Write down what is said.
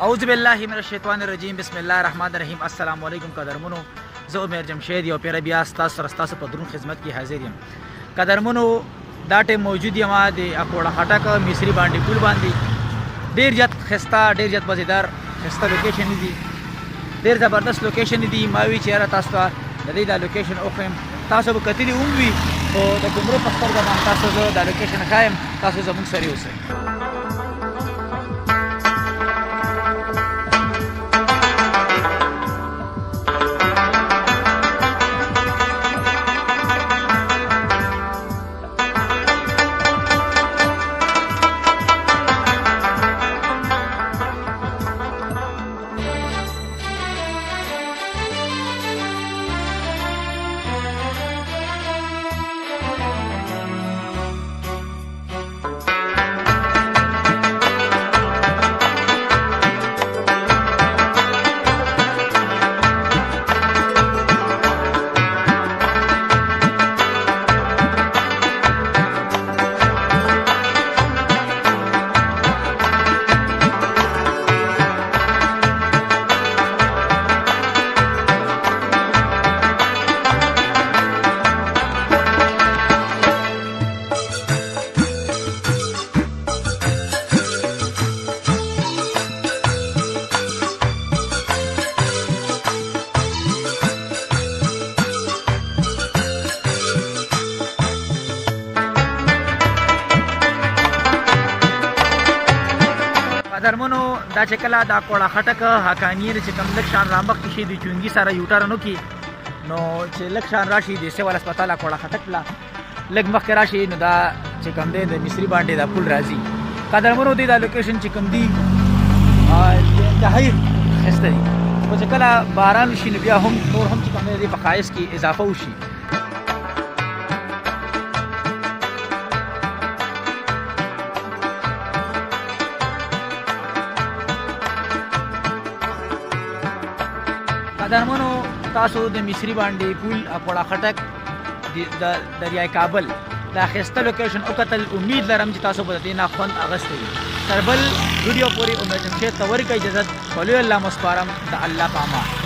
اعوذ بالله من الشیطان الرجیم بسم الله الرحمن الرحیم. السلام علیکم قدرمنو، زه عمر جمشید یو پیر بیا ستاسو په درون خدمت کې حاضر یم. قدرمنو دا ټیم موجود یم د اکوړه خټک مصری باندې پول باندې. ډیر زیات خسته، ډیر زیات مزیدار خسته لوکیشن دی، ډیر زبردست لوکیشن دی. ما وی چیرې تاسو ته د دې دا لوکیشن اوخم، تاسو به کتلی وموي او د کومره په سترګه باندې تاسو دا لوکیشن خایم، تاسو زموږ سره اوسئ. قدرمنو دا چې کله دا کوړه خټک حقانیه چې کوم لک شان رامخ کې شي د چونګي سره یوټرنو کې نو چې لک شان راشي د سیوال هسپتال کوړه خټک لا لګ مخ راشي نو دا چې کوم دی د مصری باندې دا پول راځي. قدرمنو دی دا لوکیشن چې کوم دی انتهایی خسته دی، او چې کله باران شي نو بیا هم نور هم چې کوم دی په خایس کې اضافه وشي. قدرمنو تاسو د مصری باندې پول اکوړه خټک د دریای کابل دا خسته لوکیشن او قتل. امید لرم چې تاسو به دې نه خوند اغستئ. تر بل ویډیو پورې امید جمشید ته ورکړئ اجازه. ولي الله مسپارم د الله په امان.